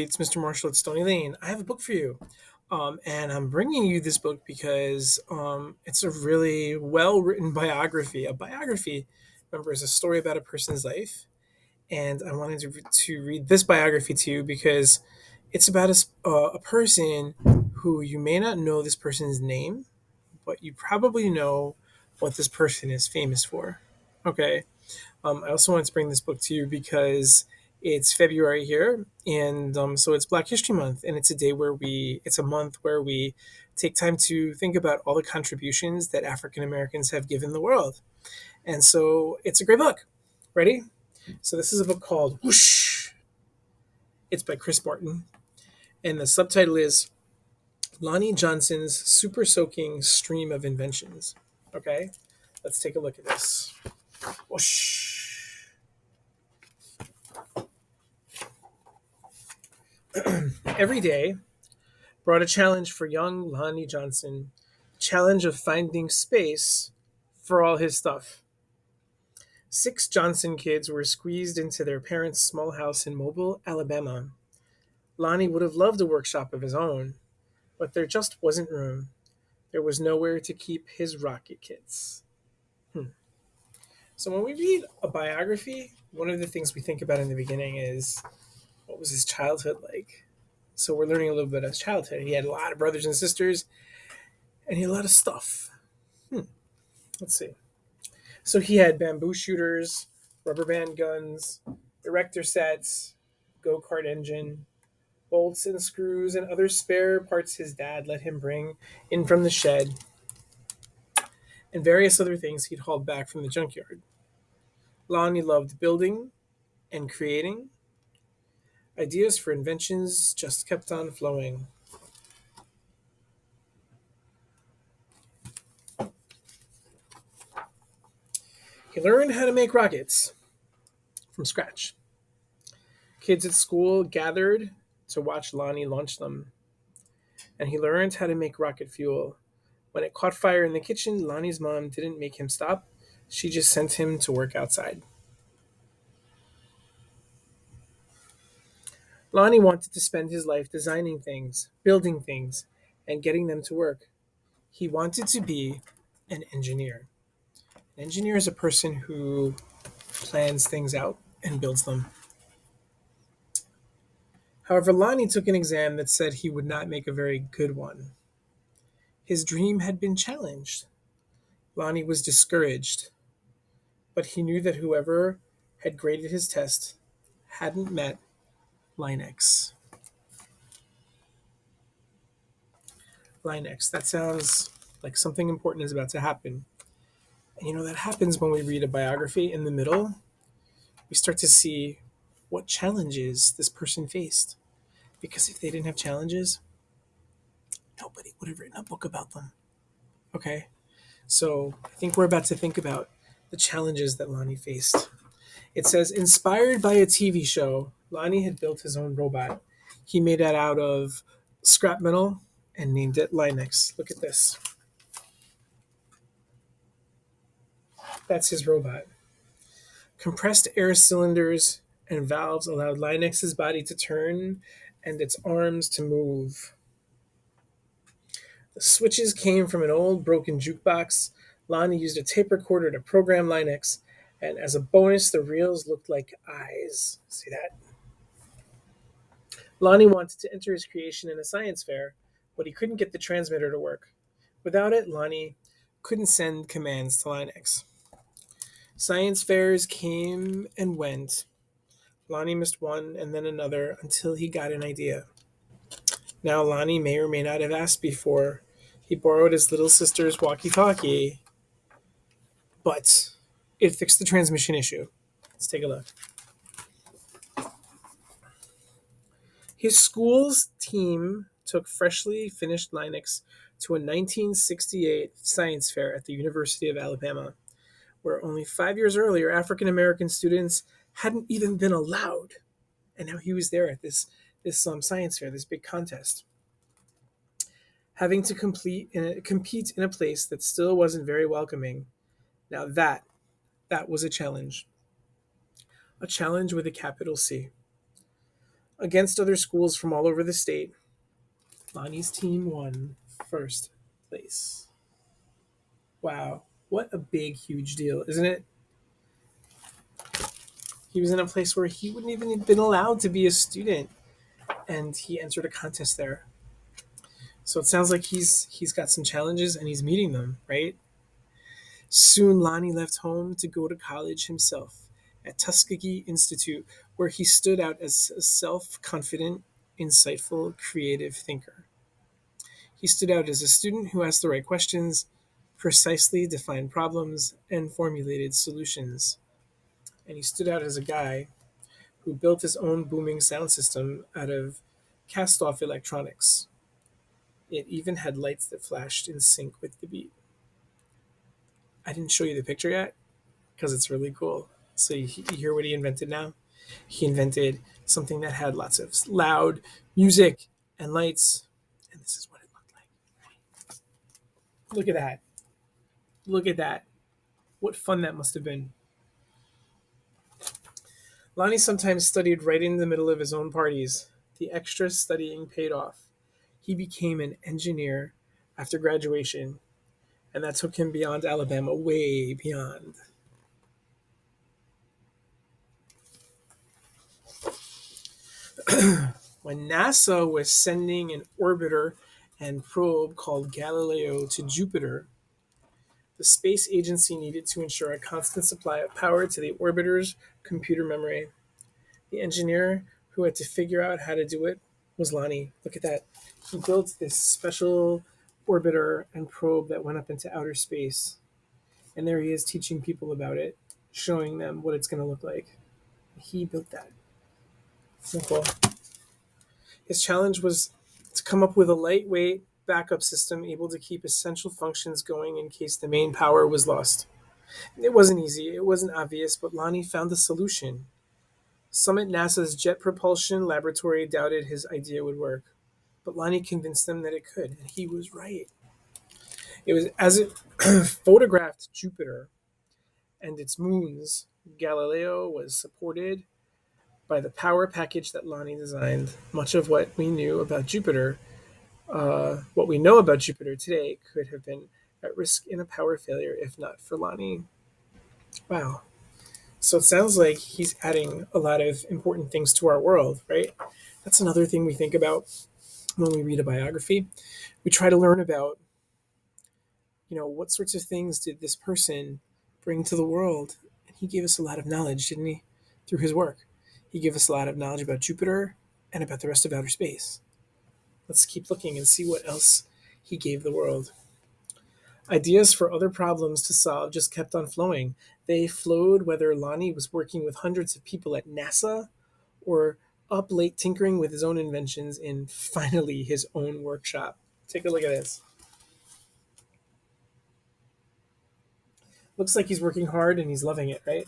It's Mr. Marshall at Stony Lane. I have a book for you. And I'm bringing you this book because it's a really well written biography. A biography, remember, is a story about a person's life. And I wanted to read this biography to you because it's about a person who you may not know this person's name, but you probably know what this person is famous for. Okay. I also wanted to bring this book to you because it's February here, and so it's Black History Month, and it's a month where we take time to think about all the contributions that African Americans have given the world. And so it's a great book. Ready? So this is a book called Whoosh. It's by Chris Martin, and the subtitle is Lonnie Johnson's Super Soaking Stream of Inventions. Okay, let's take a look at this. Whoosh. Every day brought a challenge for young Lonnie Johnson, the challenge of finding space for all his stuff. 6 Johnson kids were squeezed into their parents' small house in Mobile, Alabama. Lonnie would have loved a workshop of his own, but there just wasn't room. There was nowhere to keep his rocket kits. Hmm. So when we read a biography, one of the things we think about in the beginning is what was his childhood like? So we're learning a little bit about his childhood. He had a lot of brothers and sisters, and he had a lot of stuff. Hmm. Let's see. So he had bamboo shooters, rubber band guns, erector sets, go kart engine, bolts and screws, and other spare parts his dad let him bring in from the shed, and various other things he'd hauled back from the junkyard. Lonnie loved building and creating. Ideas for inventions just kept on flowing. He learned how to make rockets from scratch. Kids at school gathered to watch Lonnie launch them, and he learned how to make rocket fuel. When it caught fire in the kitchen, Lonnie's mom didn't make him stop. She just sent him to work outside. Lonnie wanted to spend his life designing things, building things, and getting them to work. He wanted to be an engineer. An engineer is a person who plans things out and builds them. However, Lonnie took an exam that said he would not make a very good one. His dream had been challenged. Lonnie was discouraged, but he knew that whoever had graded his test hadn't met Linux. Linux. That sounds like something important is about to happen. And that happens when we read a biography in the middle. We start to see what challenges this person faced. Because if they didn't have challenges, nobody would have written a book about them. Okay? So I think we're about to think about the challenges that Lonnie faced. It says, inspired by a TV show, Lonnie had built his own robot. He made it out of scrap metal and named it Linux. Look at this. That's his robot. Compressed air cylinders and valves allowed Linux's body to turn and its arms to move. The switches came from an old broken jukebox. Lonnie used a tape recorder to program Linux, and as a bonus, the reels looked like eyes. See that? Lonnie wanted to enter his creation in a science fair, but he couldn't get the transmitter to work. Without it, Lonnie couldn't send commands to Linux. Science fairs came and went. Lonnie missed one and then another until he got an idea. Now, Lonnie may or may not have asked before. He borrowed his little sister's walkie talkie, but it fixed the transmission issue. Let's take a look. His school's team took freshly finished Linux to a 1968 science fair at the University of Alabama, where only 5 years earlier African American students hadn't even been allowed. And now he was there at this science fair, this big contest, having to compete in a place that still wasn't very welcoming. Now that was a challenge with a capital C. Against other schools from all over the state, Lonnie's team won first place. Wow, what a big, huge deal, isn't it? He was in a place where he wouldn't even have been allowed to be a student, and he entered a contest there. So it sounds like he's got some challenges and he's meeting them, right? Soon Lonnie left home to go to college himself at Tuskegee Institute, where he stood out as a self-confident, insightful, creative thinker. He stood out as a student who asked the right questions, precisely defined problems, and formulated solutions. And he stood out as a guy who built his own booming sound system out of cast off electronics. It even had lights that flashed in sync with the beat. I didn't show you the picture yet because it's really cool. So you hear what he invented now? He invented something that had lots of loud music and lights. And this is what it looked like. Look at that. Look at that. What fun that must have been. Lonnie sometimes studied right in the middle of his own parties. The extra studying paid off. He became an engineer after graduation, and that took him beyond Alabama, way beyond. When NASA was sending an orbiter and probe called Galileo to Jupiter, the space agency needed to ensure a constant supply of power to the orbiter's computer memory. The engineer who had to figure out how to do it was Lonnie. Look at that. He built this special orbiter and probe that went up into outer space. And there he is teaching people about it, showing them what it's going to look like. He built that. So cool. His challenge was to come up with a lightweight backup system able to keep essential functions going in case the main power was lost. It wasn't easy, it wasn't obvious, but Lonnie found the solution. Some at NASA's Jet Propulsion Laboratory doubted his idea would work, but Lonnie convinced them that it could, and he was right. It was as it photographed Jupiter and its moons, Galileo was supported by the power package that Lonnie designed. Much of what we know about Jupiter today, could have been at risk in a power failure if not for Lonnie. Wow. So it sounds like he's adding a lot of important things to our world, right? That's another thing we think about when we read a biography. We try to learn about, what sorts of things did this person bring to the world? And he gave us a lot of knowledge, didn't he? Through his work. He gave us a lot of knowledge about Jupiter and about the rest of outer space. Let's keep looking and see what else he gave the world. Ideas for other problems to solve just kept on flowing. They flowed whether Lonnie was working with hundreds of people at NASA or up late tinkering with his own inventions in finally his own workshop. Take a look at this. Looks like he's working hard and he's loving it, right?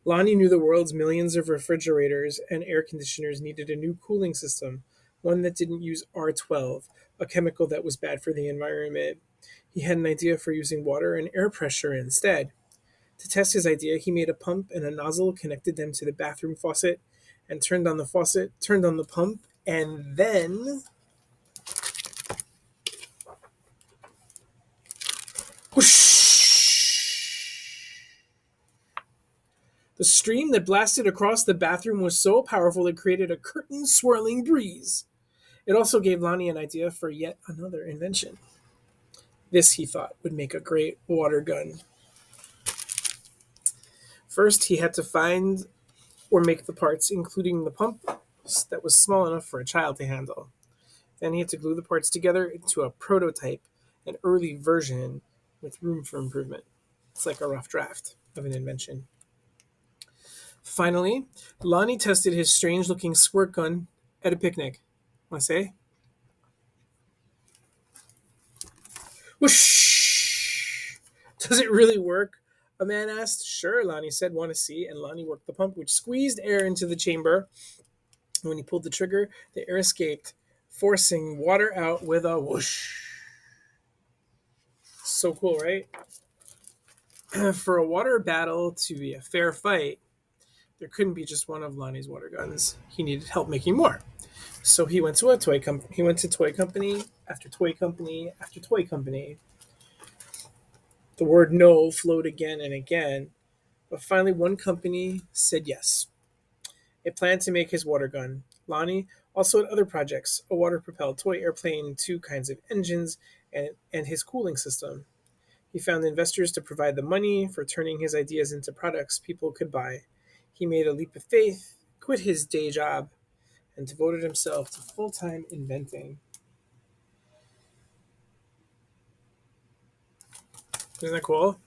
Lonnie knew the world's millions of refrigerators and air conditioners needed a new cooling system, one that didn't use R12, a chemical that was bad for the environment. He had an idea for using water and air pressure instead. To test his idea, he made a pump and a nozzle, connected them to the bathroom faucet, and turned on the faucet, turned on the pump, and then whoosh! The stream that blasted across the bathroom was so powerful it created a curtain swirling breeze. It also gave Lonnie an idea for yet another invention. This, he thought, would make a great water gun. First, he had to find or make the parts, including the pump that was small enough for a child to handle. Then he had to glue the parts together into a prototype, an early version with room for improvement. It's like a rough draft of an invention. Finally, Lonnie tested his strange looking squirt gun at a picnic. Want to say? Whoosh! Does it really work? A man asked. Sure, Lonnie said. Want to see? And Lonnie worked the pump, which squeezed air into the chamber. When he pulled the trigger, the air escaped, forcing water out with a whoosh. So cool, right? For a water battle to be a fair fight, There couldn't be just one of Lonnie's water guns. He needed help making more. So he went to a toy company. He went to toy company after toy company after toy company. The word no flowed again and again, but finally one company said yes. It planned to make his water gun. Lonnie also had other projects: a water propelled toy airplane, two kinds of engines, and his cooling system. He found investors to provide the money for turning his ideas into products people could buy. He made a leap of faith, quit his day job, and devoted himself to full time inventing. Isn't that cool?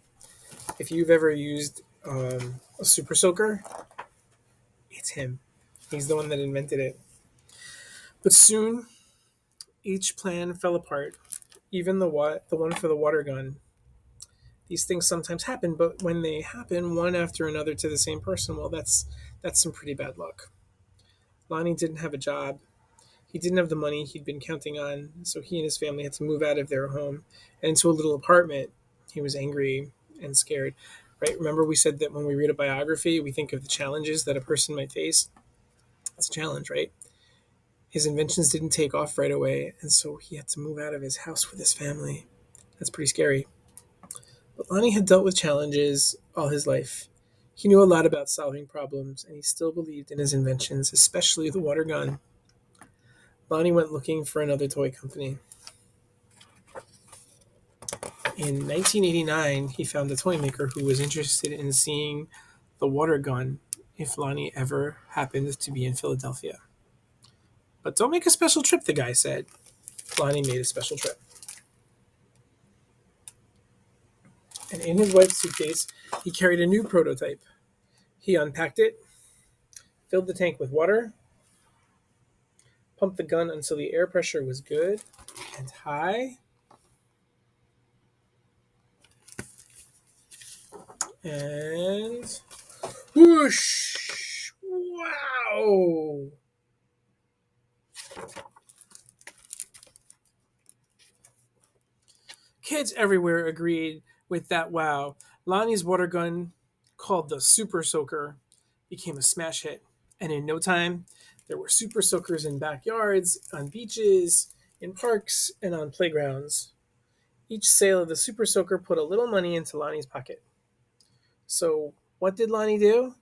If you've ever used a super soaker, it's him. He's the one that invented it. But soon, each plan fell apart. Even the one for the water gun. These things sometimes happen, but when they happen one after another to the same person, well, that's some pretty bad luck. Lonnie didn't have a job. He didn't have the money he'd been counting on, so he and his family had to move out of their home and into a little apartment. He was angry and scared. Right? Remember, we said that when we read a biography, we think of the challenges that a person might face. It's a challenge, right? His inventions didn't take off right away, and so he had to move out of his house with his family. That's pretty scary. But Lonnie had dealt with challenges all his life. He knew a lot about solving problems, and he still believed in his inventions, especially the water gun. Lonnie went looking for another toy company. In 1989, he found a toy maker who was interested in seeing the water gun if Lonnie ever happened to be in Philadelphia. But don't make a special trip, the guy said. Lonnie made a special trip. And in his wife's suitcase, he carried a new prototype. He unpacked it, filled the tank with water, pumped the gun until the air pressure was good and high, and whoosh! Wow! Kids everywhere agreed with that wow. Lonnie's water gun, called the Super Soaker, became a smash hit. And in no time, there were super soakers in backyards, on beaches, in parks, and on playgrounds. Each sale of the Super Soaker put a little money into Lonnie's pocket. So, what did Lonnie do?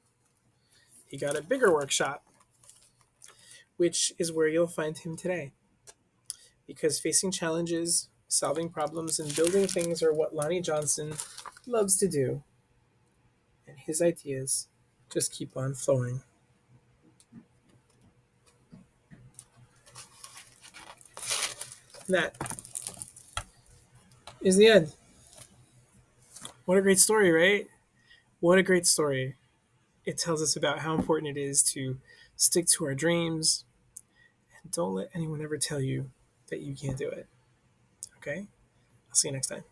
He got a bigger workshop, which is where you'll find him today. Because facing challenges, solving problems, and building things are what Lonnie Johnson loves to do. And his ideas just keep on flowing. And that is the end. What a great story, right? What a great story. It tells us about how important it is to stick to our dreams and don't let anyone ever tell you that you can't do it. Okay? I'll see you next time.